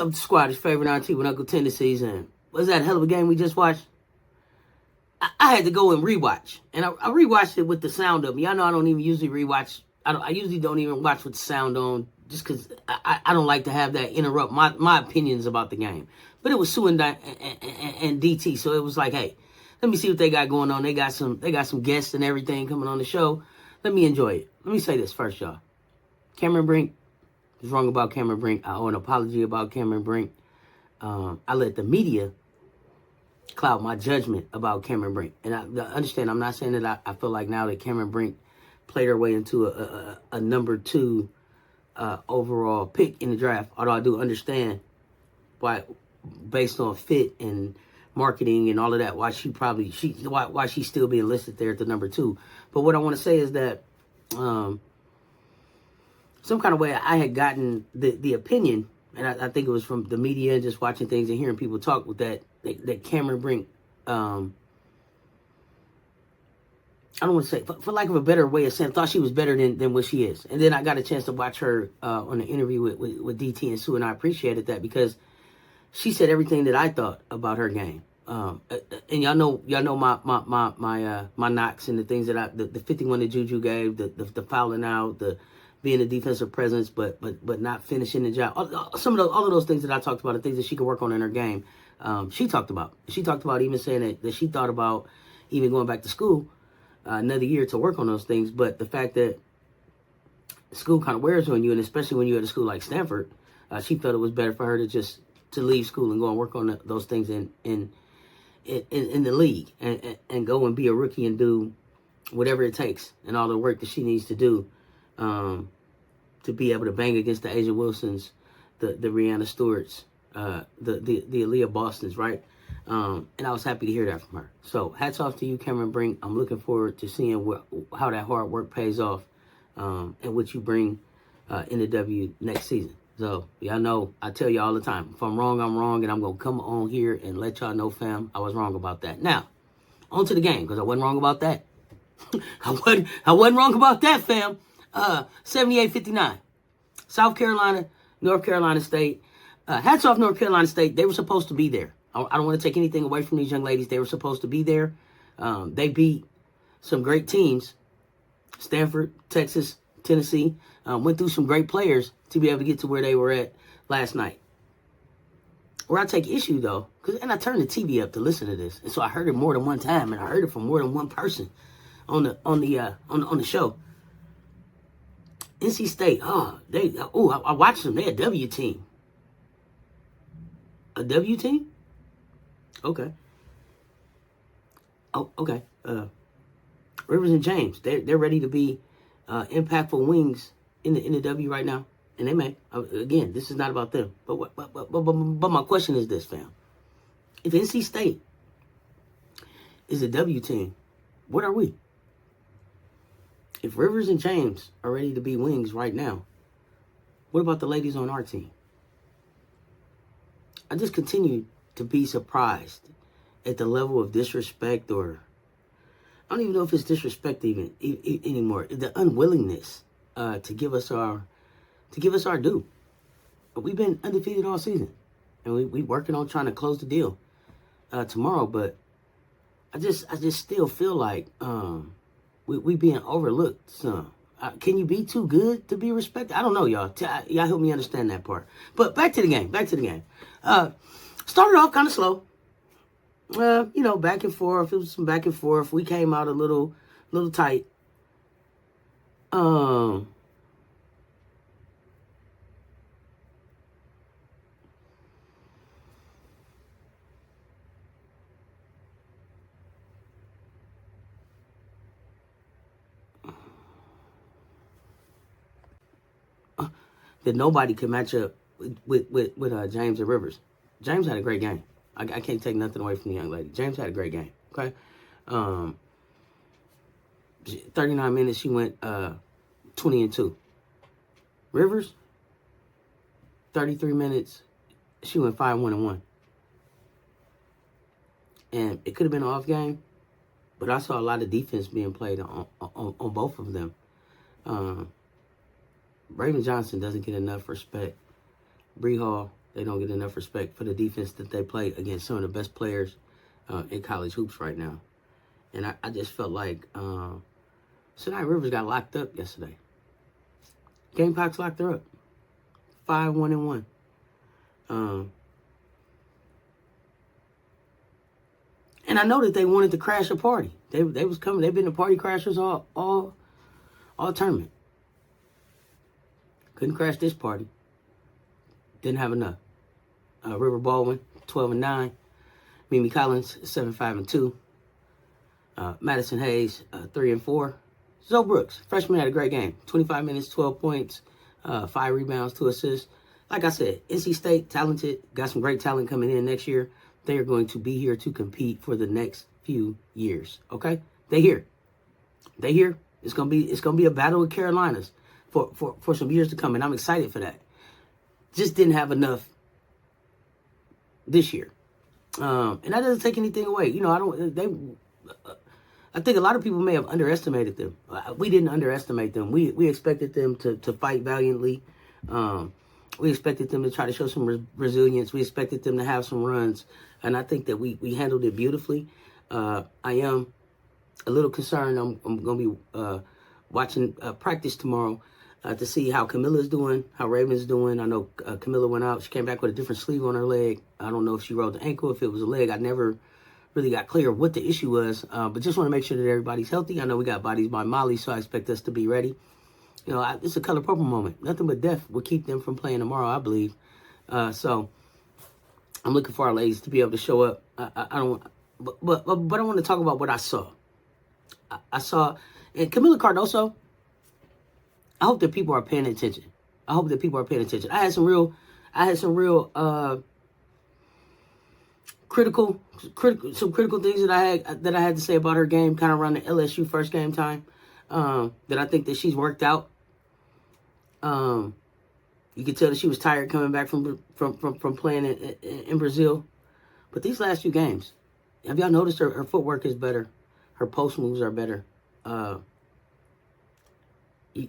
up, squad? It's favorite auntie with Uncle Tendencies, and was that a hell of a game we just watched? I had to go and rewatch, and I rewatched it with the sound up. Y'all know I don't even usually rewatch. I usually don't even watch with the sound on, just because I don't like to have that interrupt my opinions about the game. But it was Sue and DT, so it was like, hey, let me see what they got going on. They got some guests and everything coming on the show. Let me enjoy it. Let me say this first, y'all. Cameron Brink is wrong about Cameron Brink. I owe an apology about Cameron Brink. I let the media cloud my judgment about Cameron Brink. And I understand, I'm not saying that I feel like now that Cameron Brink played her way into a number 2 overall pick in the draft, although I do understand why, based on fit and marketing and all of that, why she's still being listed there at the number 2. But what I want to say is that some kind of way I had gotten the opinion, and I think it was from the media and just watching things and hearing people talk with that Cameron Brink, I don't want to say, for lack of a better way of saying, thought she was better than what she is. And then I got a chance to watch her on the interview with DT and Sue, and I appreciated that because she said everything that I thought about her game. And y'all know my knocks and the things that the 51 that Juju gave, the fouling out, the being a defensive presence, but not finishing the job. All of those things that I talked about, the things that she could work on in her game. She talked about even saying that she thought about even going back to school another year to work on those things. But the fact that school kind of wears on you, and especially when you're at a school like Stanford, she felt it was better for her to leave school and go and work on those things in the league and go and be a rookie and do whatever it takes and all the work that she needs to do to be able to bang against the Asia Wilsons, the Rihanna Stewarts, the Aaliyah Bostons, right? And I was happy to hear that from her. So hats off to you, Cameron Brink. I'm looking forward to seeing how that hard work pays off and what you bring in the W next season. So y'all know I tell you all the time, if I'm wrong, I'm wrong, and I'm going to come on here and let y'all know, fam, I was wrong about that. Now, on to the game, because I wasn't wrong about that. I wasn't wrong about that, fam. 78-59. South Carolina, North Carolina State. Hats off North Carolina State. They were supposed to be there. I don't want to take anything away from these young ladies. They were supposed to be there. They beat some great teams. Stanford, Texas, Tennessee. Went through some great players to be able to get to where they were at last night. Where I take issue, though, and I turned the TV up to listen to this, and so I heard it more than one time, and I heard it from more than one person on the show. NC State, I watched them. They're a W team. A W team? Okay. Oh, okay. Rivers and James, they're ready to be impactful wings in the W right now, and they may. Again, this is not about them. But my question is this, fam: if NC State is a W team, what are we? If Rivers and James are ready to be wings right now, what about the ladies on our team? I just continue to be surprised at the level of disrespect, or I don't even know if it's disrespect even anymore. The unwillingness to give us our due. We've been undefeated all season, and we working on trying to close the deal tomorrow. But I just still feel like we being overlooked some. Can you be too good to be respected? I don't know, y'all. Y'all help me understand that part. But back to the game. Started off kind of slow. Back and forth. It was some back and forth. We came out a little tight. That nobody could match up with James and Rivers. James had a great game. I can't take nothing away from the young lady. James had a great game. Okay, 39 minutes she went 20-2. Rivers, 33 minutes she went 5-1-1. And it could have been an off game, but I saw a lot of defense being played on both of them. Raven Johnson doesn't get enough respect. Bree Hall, They don't get enough respect for the defense that they play against some of the best players in college hoops right now. And I just felt like Sinai Rivers got locked up yesterday. Gamecocks locked her up. 5-1-1. And I know that they wanted to crash a party. They was coming. They've been the party crashers all tournament. Couldn't crash this party. Didn't have enough. River Baldwin, 12-9. Mimi Collins, 7-5-2. Madison Hayes, 3-4. Zoe Brooks, freshman, had a great game. 25 minutes, 12 points, 5 rebounds, 2 assists. Like I said, NC State, talented, got some great talent coming in next year. They are going to be here to compete for the next few years. Okay, they here. They here. It's gonna be a battle with Carolinas for some years to come, and I'm excited for that. Just didn't have enough this year, and that doesn't take anything away. You know, I think a lot of people may have underestimated them. We didn't underestimate them. We expected them to fight valiantly. We expected them to try to show some resilience. We expected them to have some runs. And I think that we handled it beautifully. I am a little concerned. I'm going to be watching practice tomorrow to see how Camilla's doing, how Raven's doing. I know Camilla went out. She came back with a different sleeve on her leg. I don't know if she rolled the ankle, if it was a leg. I never really got clear of what the issue was. But just want to make sure that everybody's healthy. I know we got Bodies by Molly, so I expect us to be ready. You know, it's a color purple moment. Nothing but death will keep them from playing tomorrow, I believe. So I'm looking for our ladies to be able to show up. I don't, but I want to talk about what I saw. I saw, and Camila Cardoso. I hope that people are paying attention. I I had some real critical things that I had to say about her game, kind of around the LSU first game time. That I think that she's worked out. You could tell that she was tired coming back from playing in Brazil. But these last few games, have y'all noticed her footwork is better? Her post moves are better.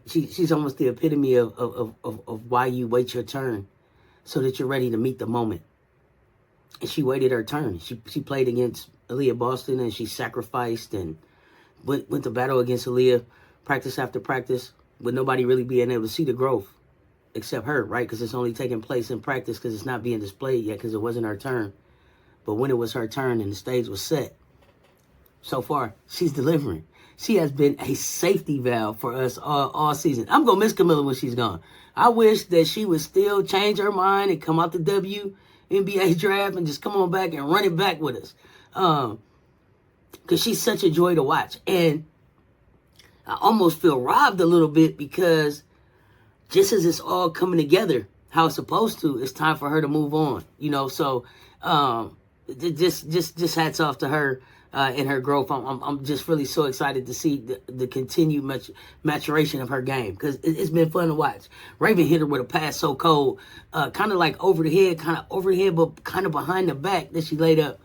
She's almost the epitome of why you wait your turn so that you're ready to meet the moment. And she waited her turn. She played against Aaliyah Boston, and she sacrificed and went to battle against Aaliyah practice after practice with nobody really being able to see the growth except her, right? Because it's only taking place in practice because it's not being displayed yet because it wasn't her turn. But when it was her turn and the stage was set, so far, she's delivering. She has been a safety valve for us all season. I'm going to miss Camilla when she's gone. I wish that she would still change her mind and come out the WNBA draft and just come on back and run it back with us. Because she's such a joy to watch. And I almost feel robbed a little bit because just as it's all coming together how it's supposed to, it's time for her to move on. You know, so just hats off to her and her growth. I'm just really so excited to see the continued maturation of her game because it's been fun to watch. Raven hit her with a pass so cold, kind of like over the head, but kind of behind the back that she laid up.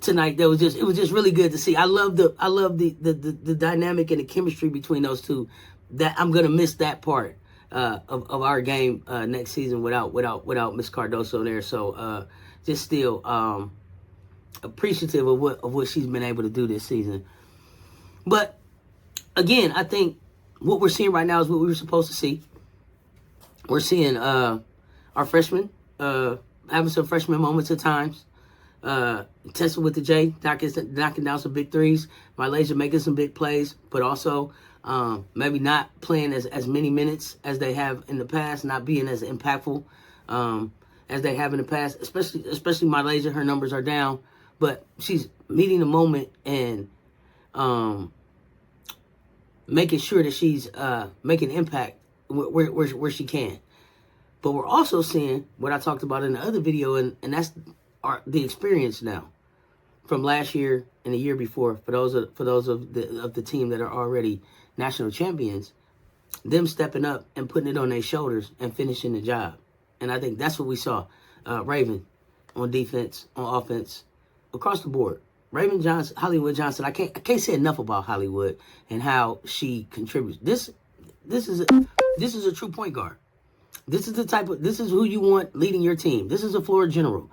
Tonight, it was just really good to see. I love the dynamic and the chemistry between those two. That I'm gonna miss that part of our game next season without Miss Cardoso there. So just still appreciative of what she's been able to do this season. But again, I think what we're seeing right now is what we were supposed to see. We're seeing our freshmen having some freshman moments at times. Tessa with the J, knocking down some big threes. My Laser making some big plays, but also maybe not playing as many minutes as they have in the past, not being as impactful as they have in the past. Especially my Laser, her numbers are down, but she's meeting the moment and making sure that she's making impact where she can. But we're also seeing what I talked about in the other video, and that's the experience now from last year and the year before. For those of the team that are already national champions, them stepping up and putting it on their shoulders and finishing the job. And I think that's what we saw. Raven on defense, on offense, across the board. Raven Johnson, Hollywood Johnson. I can't say enough about Hollywood and how she contributes. This is a true point guard. This is who you want leading your team. This is a floor general.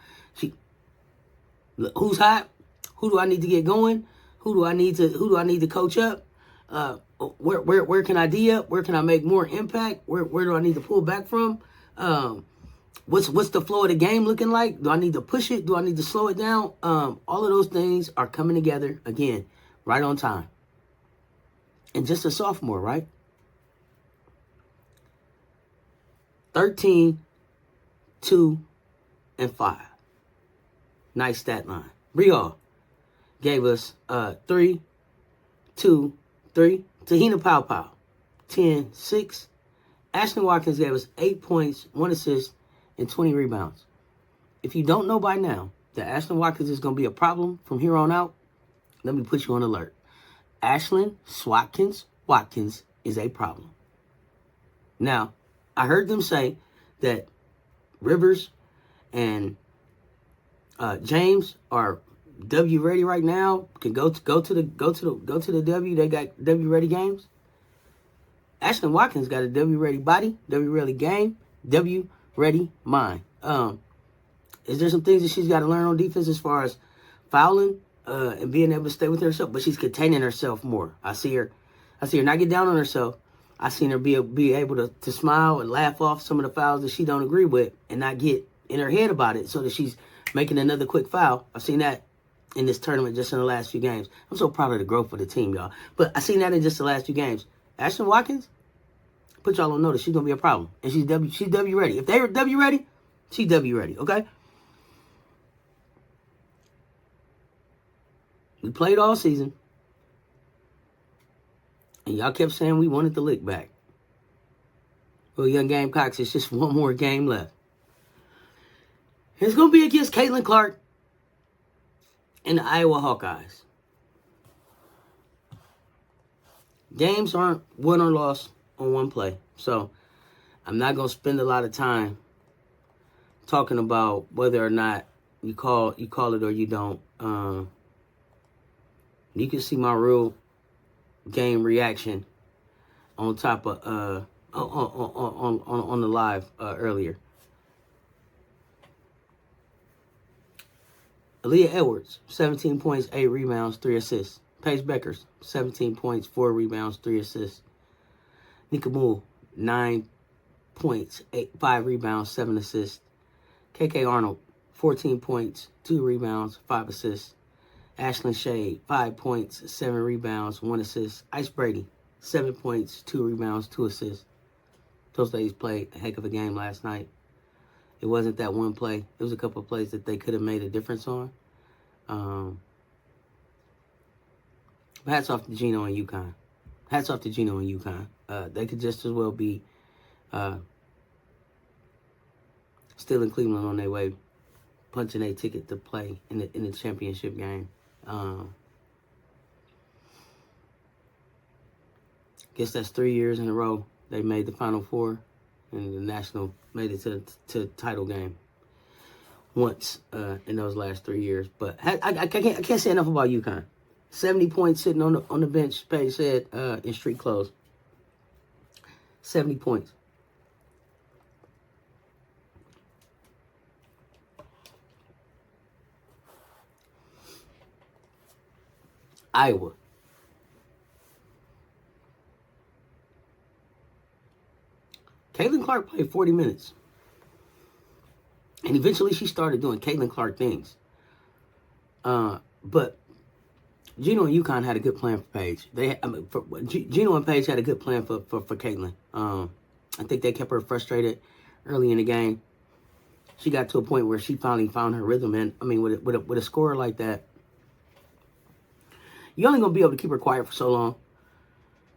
Who's hot? Who do I need to get going? Who do I need to coach up? Where can I D up? Where can I make more impact? Where do I need to pull back from? What's the flow of the game looking like? Do I need to push it? Do I need to slow it down? All of those things are coming together again, right on time. And just a sophomore, right? 13, 2, and 5. Nice stat line. Briall gave us 3, 2, 3. Tahina Pow Pow, 10, 6. Ashlyn Watkins gave us 8 points, 1 assist, and 20 rebounds. If you don't know by now that Ashlyn Watkins is going to be a problem from here on out, let me put you on alert. Ashlyn Watkins is a problem. Now, I heard them say that Rivers and James are W ready right now. Can go to the W. They got W ready games. Ashlyn Watkins got a W ready body, W ready game, W ready mind. Is there some things that she's got to learn on defense as far as fouling and being able to stay with herself? But she's containing herself more. I see her not get down on herself. I seen her be able to smile and laugh off some of the fouls that she don't agree with and not get in her head about it so that she's making another quick foul. I've seen that in this tournament just in the last few games. I'm so proud of the growth of the team, y'all. But I seen that in just the last few games. Ashlyn Watkins, put y'all on notice. She's going to be a problem. And she's W ready. If they were W ready, she's W ready, okay? We played all season. And y'all kept saying we wanted the lick back. Well, young Gamecocks, it's just one more game left. It's going to be against Caitlin Clark and the Iowa Hawkeyes. Games aren't won or lost on one play. So I'm not going to spend a lot of time talking about whether or not you call it or you don't. You can see my real game reaction on top of on the live earlier. Aaliyah Edwards, 17 points, 8 rebounds, 3 assists. Paige Beckers, 17 points, 4 rebounds, 3 assists. Nika Moore, 9 points, 5 rebounds, 7 assists. KK Arnold, 14 points, 2 rebounds, 5 assists. Ashlyn Shade, 5 points, 7 rebounds, 1 assist. Ice Brady, 7 points, 2 rebounds, 2 assists. Those ladies played a heck of a game last night. It wasn't that one play. It was a couple of plays that they could have made a difference on. Hats off to Gino and UConn. Hats off to Gino and UConn. They could just as well be still in Cleveland on their way, punching a ticket to play in the championship game. Guess that's 3 years in a row they made the Final Four, and the National made it to title game once in those last 3 years. But I can't say enough about UConn. 70 points sitting on the bench, Paige said, in street clothes. 70 points. Iowa. Caitlin Clark played 40 minutes. And eventually she started doing Caitlin Clark things. But Gino and UConn had a good plan for Paige. Gino and Paige had a good plan for Caitlin. I think they kept her frustrated early in the game. She got to a point where she finally found her rhythm. And, I mean, with a scorer like that, you're only going to be able to keep her quiet for so long.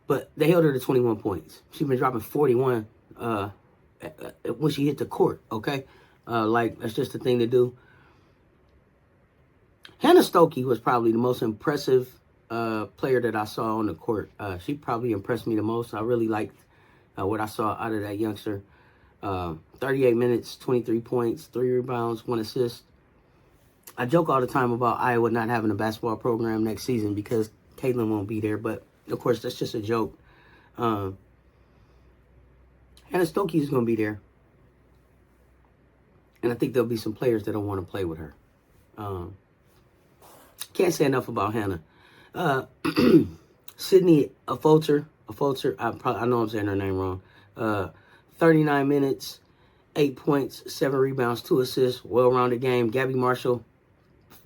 But they held her to 21 points. She's been dropping 41 when she hit the court, okay? That's just the thing to do. Hannah Stokey was probably the most impressive player that I saw on the court. She probably impressed me the most. I really liked what I saw out of that youngster. 38 minutes, 23 points, 3 rebounds, 1 assist. I joke all the time about Iowa not having a basketball program next season because Caitlin won't be there. But, of course, that's just a joke. Hannah Stokey is going to be there. And I think there'll be some players that don't want to play with her. Can't say enough about Hannah. Sydney Affolter, I know I'm saying her name wrong. 39 minutes, 8 points, 7 rebounds, 2 assists, well-rounded game. Gabby Marshall,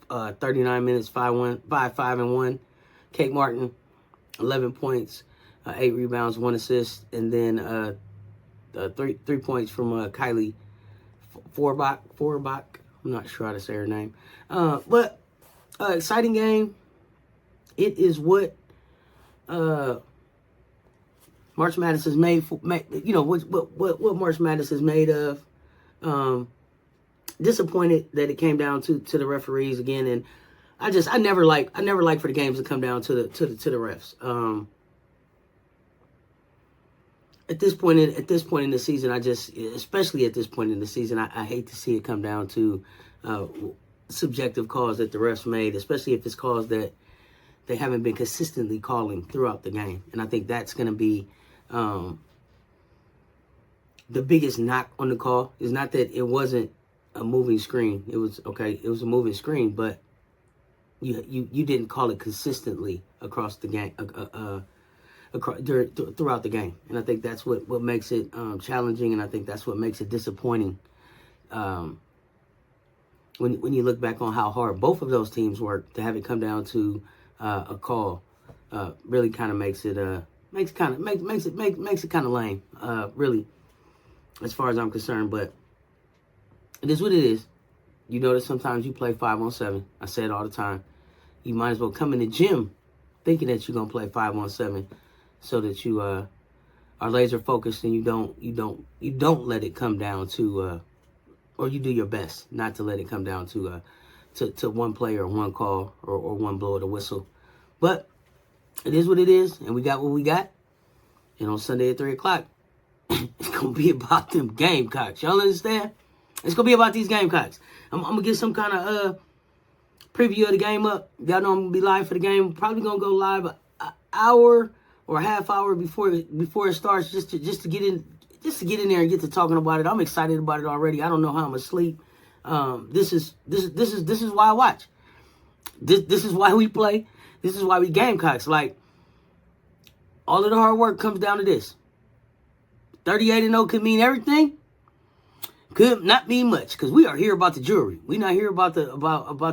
39 minutes, 5-1. Kate Martin, 11 points, 8 rebounds, 1 assist, and then 3 points from Kylie Forbach. I'm not sure how to say her name. But exciting game. It is what March Madness is made for. What March Madness is made of. Disappointed that it came down to the referees again, and I never like for the games to come down to the refs. At this point in the season, especially at this point in the season, I hate to see it come down to subjective calls that the refs made, especially if it's calls that they haven't been consistently calling throughout the game. And I think that's going to be the biggest knock on the call. Is not that it wasn't a moving screen. It was okay. It was a moving screen, but you didn't call it consistently across the game. Throughout the game. And I think that's what makes it challenging, and I think that's what makes it disappointing when you look back on how hard both of those teams worked. To have it come down to a call really kind of makes it kind of lame, really, as far as I'm concerned. But it is what it is. You notice sometimes you play 5-on-7. I say it all the time. You might as well come in the gym thinking that you're gonna play 5-on-7. So that you are laser focused and you don't let it come down to, or you do your best not to let it come down to one play or one call or one blow of the whistle. But it is what it is, and we got what we got. And on Sunday at 3:00, it's gonna be about them Gamecocks. Y'all understand? It's gonna be about these Gamecocks. I'm gonna get some kind of preview of the game up. Y'all know I'm gonna be live for the game. Probably gonna go live an hour or a half hour before it starts, just to get in there and get to talking about it. I'm excited about it already. I don't know how I'm gonna sleep. This is why I watch. This is why we play. This is why we Gamecocks. Like, all of the hard work comes down to this. 38-0 could mean everything. Could not mean much, because we are here about the jury. We're not here about the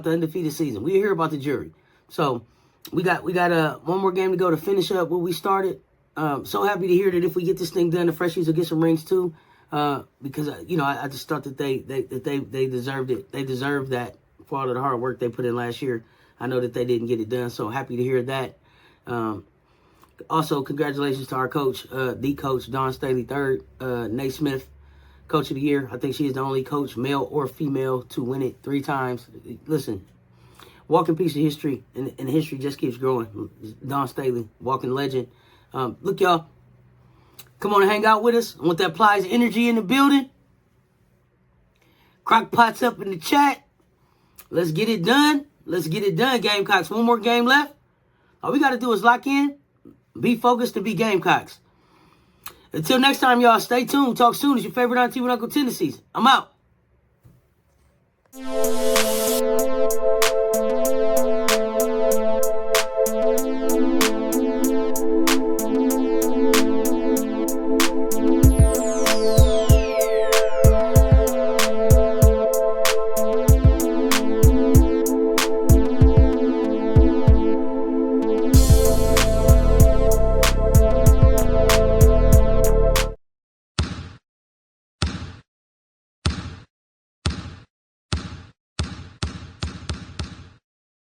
undefeated season. We're here about the jury. So we got one more game to go to finish up what we started. So happy to hear that if we get this thing done, the Freshies will get some rings too. Because I just thought that they deserved it. They deserved that for all of the hard work they put in last year. I know that they didn't get it done, so happy to hear that. Also, congratulations to our coach, the coach, Dawn Staley III, Naismith, Coach of the Year. I think she is the only coach, male or female, to win it 3 times. Listen. Walking piece of history, and the history just keeps growing. Dawn Staley, walking legend. Look, y'all, come on and hang out with us. I want that Plies energy in the building. Crock pots up in the chat. Let's get it done. Gamecocks. One more game left. All we got to do is lock in, be focused, and be Gamecocks. Until next time, y'all, stay tuned. Talk soon. It's your favorite auntie with Uncle Tendencies. I'm out.